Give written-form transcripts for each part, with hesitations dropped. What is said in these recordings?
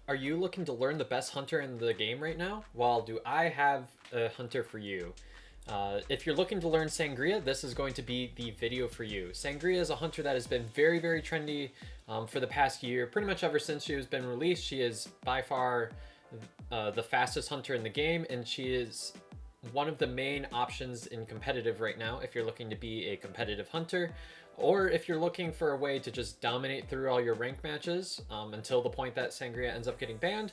Are you looking to learn the best hunter in the game right now? Well, do I have a hunter for you? If you're looking to learn Sangria, this is going to be the video for you. Sangria is a hunter that has been very, very trendy for the past year. Pretty much ever since she has been released, she is by far the fastest hunter in the game, and she is one of the main options in competitive right now if you're looking to be a competitive hunter, or if you're looking for a way to just dominate through all your rank matches until the point that Sangria ends up getting banned,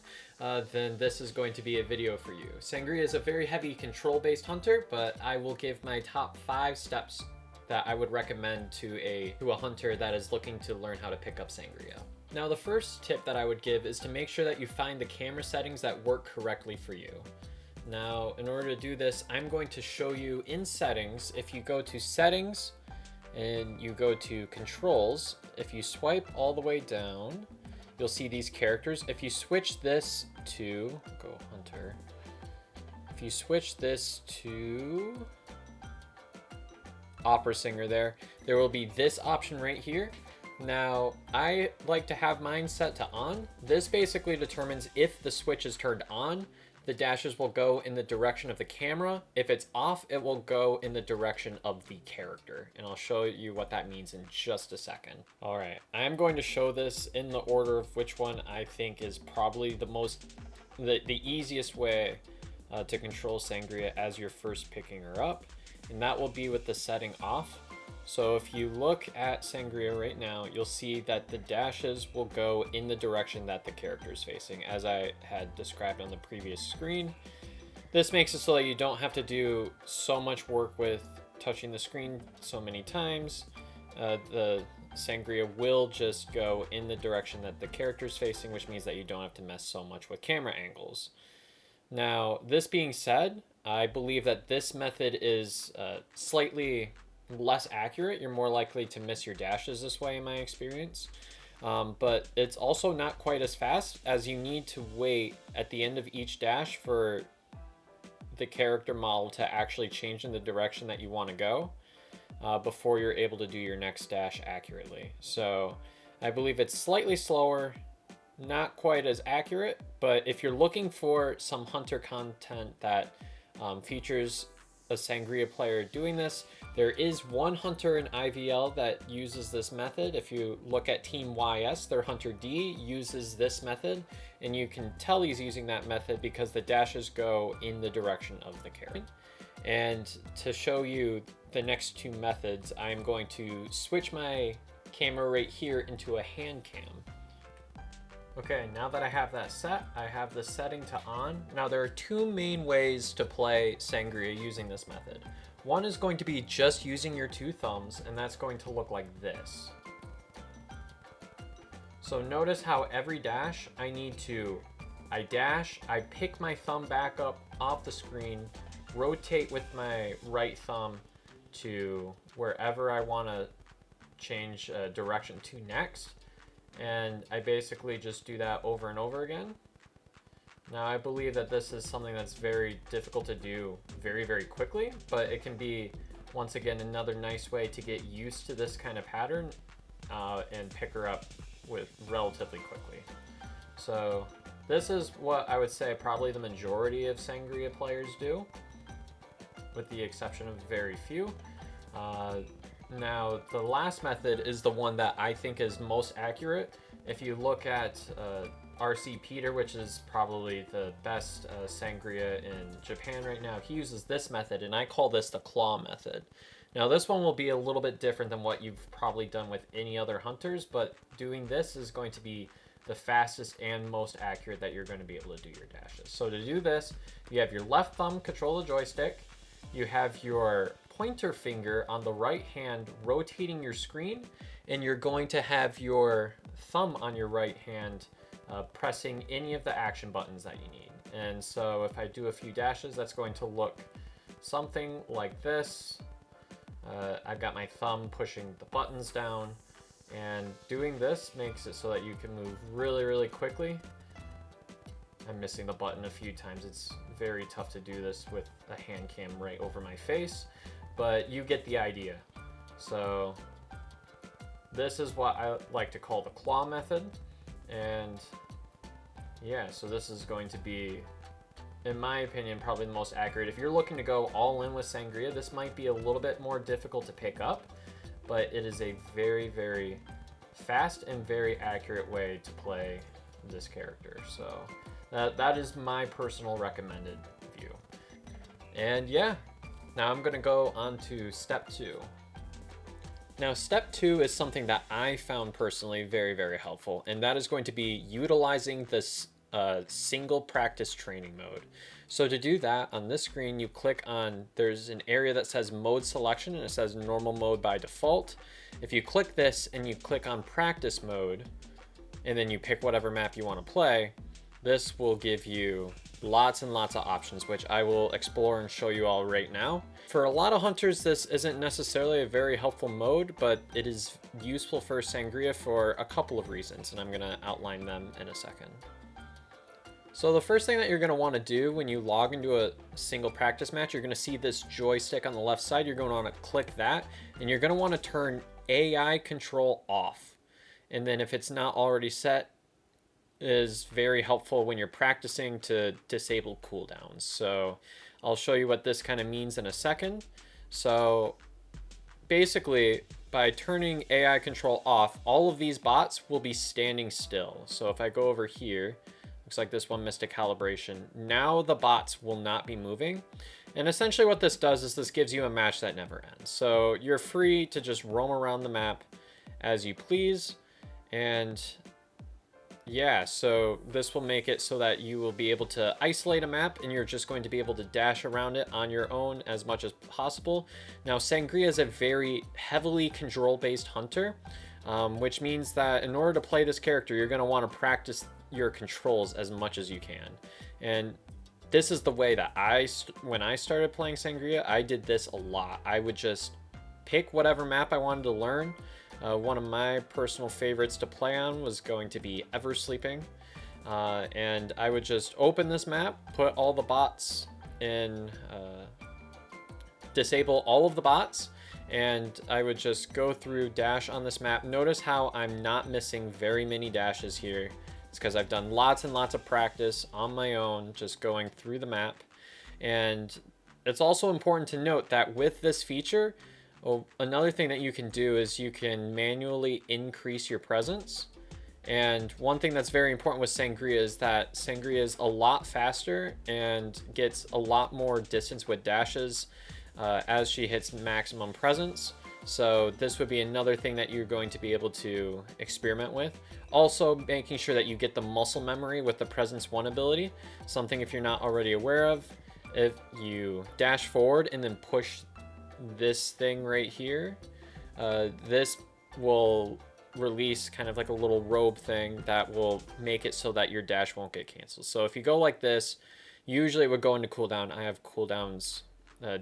then this is going to be a video for you. Sangria is a very heavy control-based hunter, but I will give my top 5 steps that I would recommend to a hunter that is looking to learn how to pick up Sangria. Now, the first tip that I would give is to make sure that you find the camera settings that work correctly for you. Now, in order to do this, I'm going to show you in settings. If you go to settings and you go to controls, if you swipe all the way down, you'll see these characters. If you switch this to, go hunter. If you switch this to opera singer there will be this option right here. Now, I like to have mine set to on. This basically determines if the switch is turned on, the dashes will go in the direction of the camera. If it's off, it will go in the direction of the character. And I'll show you what that means in just a second. All right, I'm going to show this in the order of which one I think is probably the easiest way to control Sangria as you're first picking her up. And that will be with the setting off. So if you look at Sangria right now, you'll see that the dashes will go in the direction that the character is facing, as I had described on the previous screen. This makes it so that you don't have to do so much work with touching the screen so many times. The Sangria will just go in the direction that the character is facing, which means that you don't have to mess so much with camera angles. Now, this being said, I believe that this method is slightly less accurate. You're more likely to miss your dashes this way in my experience, but it's also not quite as fast, as you need to wait at the end of each dash for the character model to actually change in the direction that you want to go before you're able to do your next dash accurately. So I believe it's slightly slower, not quite as accurate, but if you're looking for some hunter content that features a Sangria player doing this, there is one hunter in IVL that uses this method. If you look at Team YS, their hunter D uses this method, and you can tell he's using that method because the dashes go in the direction of the character. And to show you the next 2 methods, I'm going to switch my camera right here into a hand cam. Okay, now that I have that set, I have the setting to on. Now, there are 2 main ways to play Sangria using this method. One is going to be just using your 2 thumbs, and that's going to look like this. So notice how every dash I dash, I pick my thumb back up off the screen, rotate with my right thumb to wherever I want to change direction to next. And I basically just do that over and over again. Now, I believe that this is something that's very difficult to do very, very quickly, but it can be, once again, another nice way to get used to this kind of pattern and pick her up with relatively quickly. So this is what I would say probably the majority of Sangria players do, with the exception of very few. Now, the last method is the one that I think is most accurate. If you look at RC Peter, which is probably the best Sangria in Japan right now, he uses this method, and I call this the claw method. Now, this one will be a little bit different than what you've probably done with any other hunters, but doing this is going to be the fastest and most accurate that you're going to be able to do your dashes. So to do this, you have your left thumb control the joystick, you have your pointer finger on the right hand rotating your screen, and you're going to have your thumb on your right hand pressing any of the action buttons that you need. And so if I do a few dashes, that's going to look something like this. I've got my thumb pushing the buttons down, and doing this makes it so that you can move really, really quickly. I'm missing the button a few times. It's very tough to do this with a hand cam right over my face, but you get the idea. So this is what I like to call the claw method, and Yeah, so this is going to be, in my opinion, probably the most accurate. If you're looking to go all in with Sangria, this might be a little bit more difficult to pick up, but it is a very, very fast and very accurate way to play this character. So that is my personal recommended view. And yeah, now I'm gonna go on to step 2. Now, step 2 is something that I found personally very, very helpful, and that is going to be utilizing this single practice training mode. So to do that, on this screen, you click on, there's an area that says mode selection, and it says normal mode by default. If you click this and you click on practice mode, and then you pick whatever map you want to play, this will give you lots and lots of options, which I will explore and show you all right now. For a lot of hunters, this isn't necessarily a very helpful mode, but it is useful for Sangria for a couple of reasons, and I'm going to outline them in a second. So the first thing that you're going to want to do when you log into a single practice match, you're going to see this joystick on the left side. You're going to want to click that, and you're going to want to turn AI control off. And then if it's not already set, is very helpful when you're practicing to disable cooldowns. So I'll show you what this kind of means in a second. So basically, by turning AI control off, all of these bots will be standing still. So if I go over here, looks like this one missed a calibration. Now the bots will not be moving. And essentially what this does is this gives you a match that never ends. So you're free to just roam around the map as you please. And yeah, so this will make it so that you will be able to isolate a map and you're just going to be able to dash around it on your own as much as possible. Now, Sangria is a very heavily control-based hunter, which means that in order to play this character, you're going to want to practice your controls as much as you can. And this is the way that when I started playing Sangria, I did this a lot. I would just pick whatever map I wanted to learn. One of my personal favorites to play on was going to be Eversleeping. And I would just open this map, put all the bots in, disable all of the bots, and I would just go through, dash on this map. Notice how I'm not missing very many dashes here. It's because I've done lots and lots of practice on my own, just going through the map. And it's also important to note that with this feature, another thing that you can do is you can manually increase your presence. And one thing that's very important with Sangria is that Sangria is a lot faster and gets a lot more distance with dashes as she hits maximum presence. So this would be another thing that you're going to be able to experiment with. Also making sure that you get the muscle memory with the Presence 1 ability. Something if you're not already aware of, if you dash forward and then push this thing right here, this will release kind of like a little robe thing that will make it so that your dash won't get canceled. So if you go like this, usually it would go into cooldown. I have cooldowns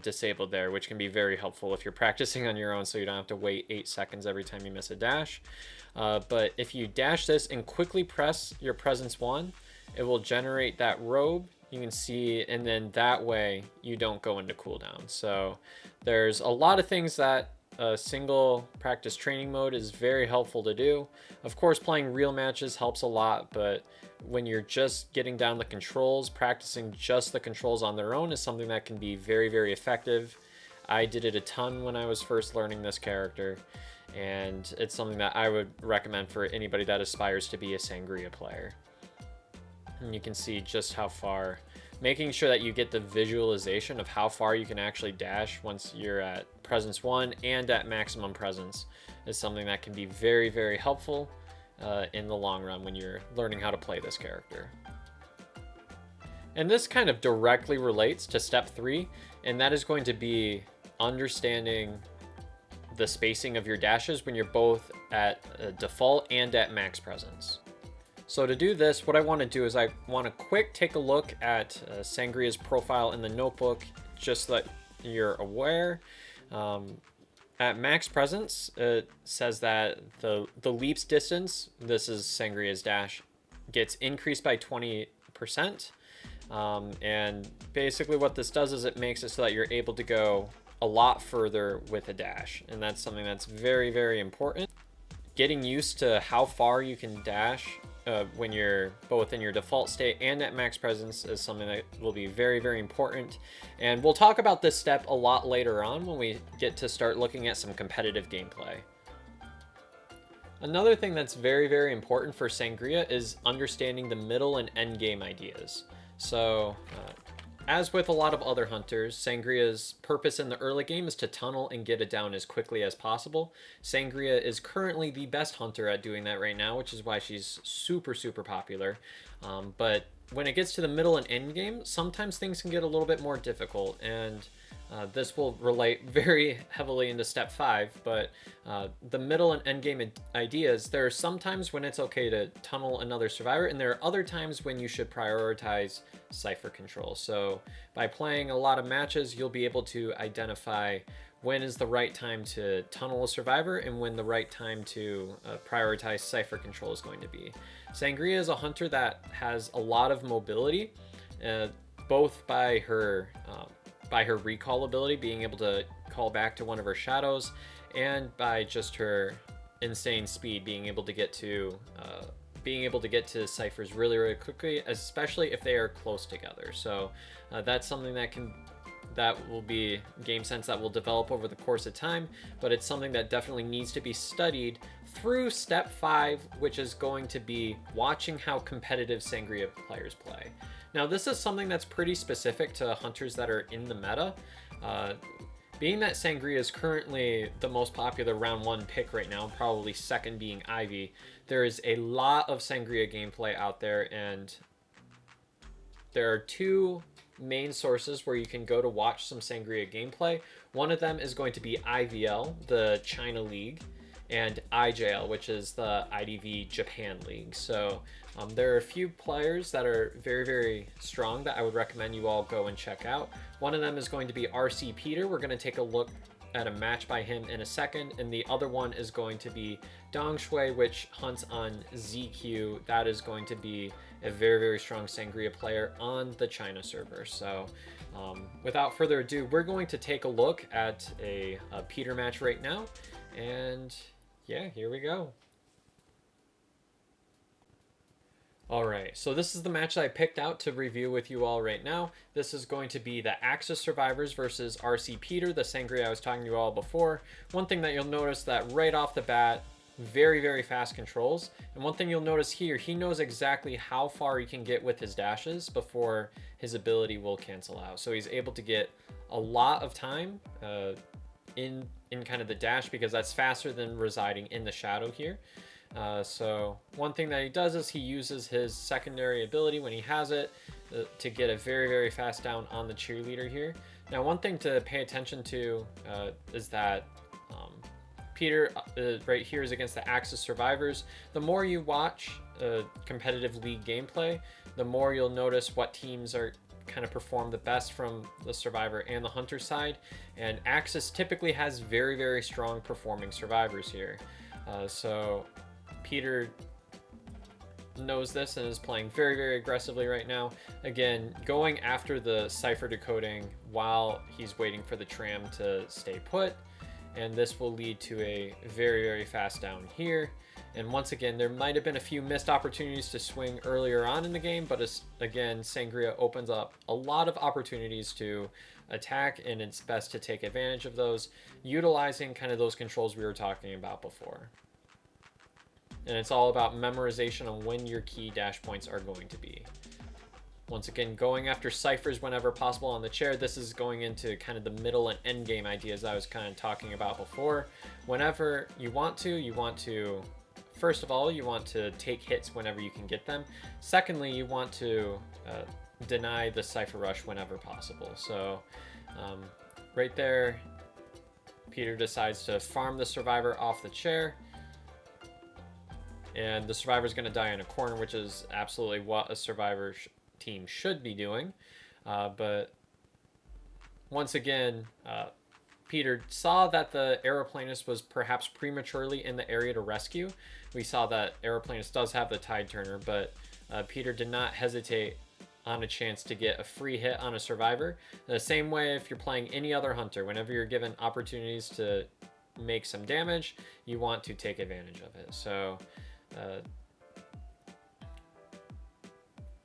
disabled there, which can be very helpful if you're practicing on your own, so you don't have to wait 8 seconds every time you miss a dash. But if you dash this and quickly press your Presence 1, it will generate that robe. You can see, and then that way you don't go into cooldown. So there's a lot of things that a single practice training mode is very helpful to do. Of course, playing real matches helps a lot, but when you're just getting down the controls, practicing just the controls on their own is something that can be very, very effective. I did it a ton when I was first learning this character, and it's something that I would recommend for anybody that aspires to be a Sangria player. And you can see just how far, making sure that you get the visualization of how far you can actually dash once you're at Presence 1 and at maximum presence is something that can be very, very helpful in the long run when you're learning how to play this character. And this kind of directly relates to step 3, and that is going to be understanding the spacing of your dashes when you're both at default and at max presence. So to do this, what I want to do is I want to take a look at Sangria's profile in the notebook, just so that you're aware. At max presence, it says that the leaps distance, this is Sangria's dash, gets increased by 20%. And basically what this does is it makes it so that you're able to go a lot further with a dash. And that's something that's very, very important. Getting used to how far you can dash when you're both in your default state and at max presence is something that will be very, very important. And we'll talk about this step a lot later on when we get to start looking at some competitive gameplay. Another thing that's very, very important for Sangria is understanding the middle and end game ideas. So, as with a lot of other hunters, Sangria's purpose in the early game is to tunnel and get it down as quickly as possible. Sangria is currently the best hunter at doing that right now, which is why she's super, super popular. But when it gets to the middle and end game, sometimes things can get a little bit more difficult, and this will relate very heavily into step 5, but the middle and end game ideas, there are some times when it's okay to tunnel another survivor, and there are other times when you should prioritize cipher control. So by playing a lot of matches, you'll be able to identify when is the right time to tunnel a survivor and when the right time to prioritize cipher control is going to be. Sangria is a hunter that has a lot of mobility, both by her recall ability, being able to call back to one of her shadows, and by just her insane speed, being able to get to ciphers really, really quickly, especially if they are close together. So that's something that will be game sense that will develop over the course of time, but it's something that definitely needs to be studied through step 5, which is going to be watching how competitive Sangria players play. Now, this is something that's pretty specific to hunters that are in the meta. Being that Sangria is currently the most popular round 1 pick right now, probably second being Ivy, there is a lot of Sangria gameplay out there, and there are 2 main sources where you can go to watch some Sangria gameplay. One of them is going to be IVL, the China League, and IJL, which is the IDV Japan League. So there are a few players that are very, very strong that I would recommend you all go and check out. One of them is going to be RC Peter. We're going to take a look at a match by him in a second. And the other one is going to be Dong Shui, which hunts on ZQ. That is going to be a very, very strong Sangria player on the China server. So without further ado, we're going to take a look at a Peter match right now. And yeah, here we go. All right, so this is the match that I picked out to review with you all right now. This is going to be the Axis Survivors versus RC Peter, the Sangria I was talking to you all before. One thing that you'll notice that right off the bat, very, very fast controls. And one thing you'll notice here, he knows exactly how far he can get with his dashes before his ability will cancel out. So he's able to get a lot of time in kind of the dash, because that's faster than residing in the shadow here. So one thing that he does is he uses his secondary ability when he has it to get a very, very fast down on the cheerleader here. Now, one thing to pay attention to is that Peter right here is against the Axis Survivors. The more you watch competitive league gameplay, the more you'll notice what teams are kind of perform the best from the survivor and the hunter side, and Axis typically has very, very strong performing survivors here. So Peter knows this and is playing very, very aggressively right now. Again, going after the cipher decoding while he's waiting for the tram to stay put, and this will lead to a very, very fast down here. And once again, there might have been a few missed opportunities to swing earlier on in the game, but again, Sangria opens up a lot of opportunities to attack, and it's best to take advantage of those, utilizing kind of those controls we were talking about before. And it's all about memorization on when your key dash points are going to be. Once again, going after ciphers whenever possible on the chair. This is going into kind of the middle and end game ideas I was kind of talking about before. Whenever you want to, first of all, you want to take hits whenever you can get them. Secondly, you want to deny the cipher rush whenever possible. So right there, Peter decides to farm the survivor off the chair. And the survivor is going to die in a corner, which is absolutely what a survivor team should be doing. But once again, Peter saw that the Aeroplanist was perhaps prematurely in the area to rescue. We saw that Aeroplanist does have the Tide Turner, but Peter did not hesitate on a chance to get a free hit on a survivor. The same way if you're playing any other hunter, whenever you're given opportunities to make some damage, you want to take advantage of it. So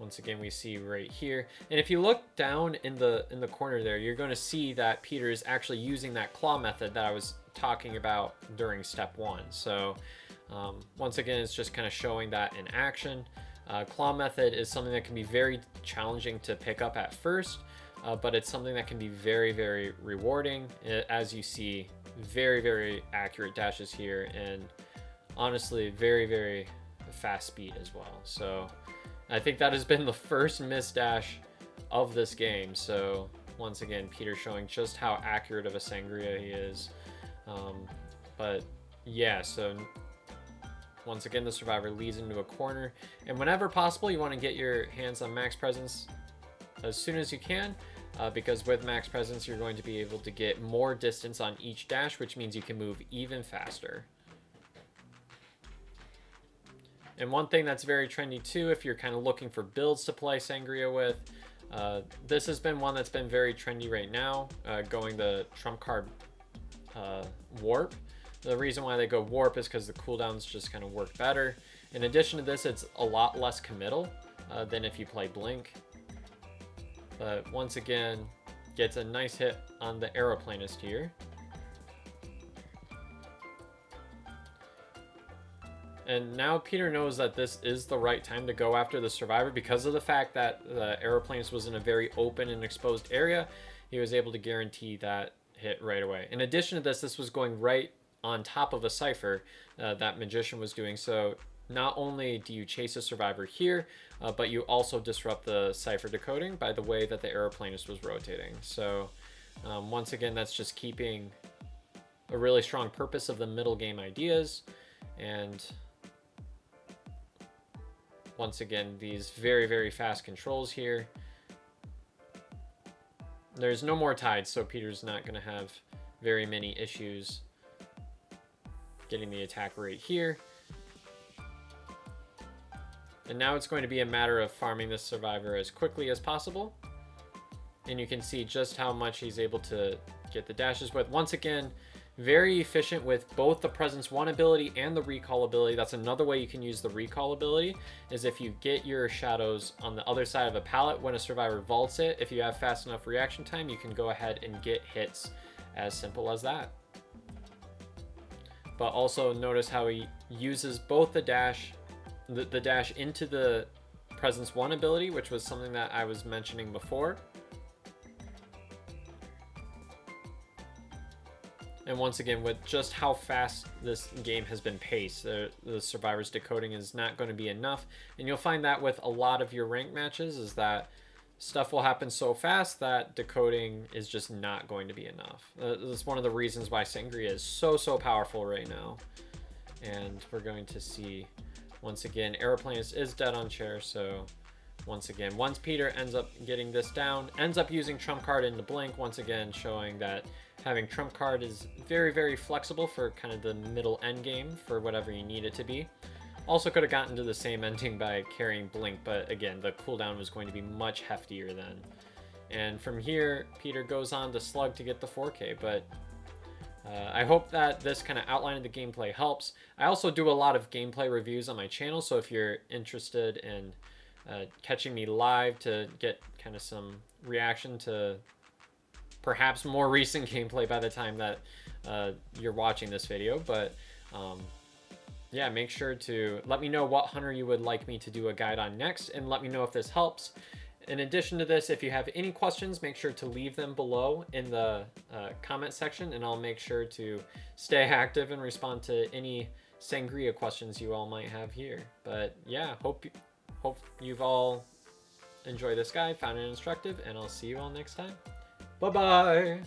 once again, we see right here. And if you look down in the corner there, you're going to see that Peter is actually using that claw method that I was talking about during step 1. So once again, it's just kind of showing that in action. Claw method is something that can be very challenging to pick up at first, but it's something that can be very, very rewarding. As you see, very, very accurate dashes here, and honestly, very, very fast speed as well. So I think that has been the first missed dash of this game. So once again, Peter showing just how accurate of a Sangria he is. But yeah, so once again, the survivor leads into a corner, and whenever possible, you want to get your hands on max presence as soon as you can, because with max presence, you're going to be able to get more distance on each dash, which means you can move even faster. And one thing that's very trendy too, if you're kind of looking for builds to play Sangria with, this has been one that's been very trendy right now, going the trump card warp. The reason why they go warp is because the cooldowns just kind of work better. In addition to this, it's a lot less committal than if you play blink. But once again, gets a nice hit on the Aeroplanist here. And now Peter knows that this is the right time to go after the survivor because of the fact that the Aeroplanist was in a very open and exposed area. He was able to guarantee that hit right away. In addition to this, this was going right on top of a Cypher that Magician was doing. So not only do you chase a survivor here, but you also disrupt the Cypher decoding by the way that the Aeroplanist was rotating. So once again, that's just keeping a really strong purpose of the middle game ideas. And once again, these very, very fast controls here. There's no more tides, so Peter's not going to have very many issues getting the attack right here. And now it's going to be a matter of farming this survivor as quickly as possible. And you can see just how much he's able to get the dashes with. Once again, very efficient with both the Presence 1 ability and the Recall ability. That's another way you can use the Recall ability, is if you get your shadows on the other side of a pallet when a survivor vaults it, if you have fast enough reaction time, you can go ahead and get hits as simple as that. But also notice how he uses both the dash, the dash into the Presence 1 ability, which was something that I was mentioning before. And once again, with just how fast this game has been paced, the survivor's decoding is not going to be enough. And you'll find that with a lot of your ranked matches, is that stuff will happen so fast that decoding is just not going to be enough. That's one of the reasons why Sangria is so powerful right now. And we're going to see, once again, Aeroplanist is dead on chair, so once again, once Peter ends up getting this down, ends up using trump card in the blink, once again showing that having trump card is very flexible for kind of the middle end game for whatever you need it to be. Also could have gotten to the same ending by carrying blink, but again, the cooldown was going to be much heftier then. And from here, Peter goes on to slug to get the 4K, but I hope that this kind of outline of the gameplay helps. I also do a lot of gameplay reviews on my channel, so if you're interested in catching me live to get kind of some reaction to perhaps more recent gameplay by the time that you're watching this video, but yeah, make sure to let me know what hunter you would like me to do a guide on next, and let me know if this helps. In addition to this, if you have any questions, make sure to leave them below in the comment section, and I'll make sure to stay active and respond to any Sangria questions you all might have here. But yeah, hope you've all enjoyed this guide, found it instructive, and I'll see you all next time. Bye-bye!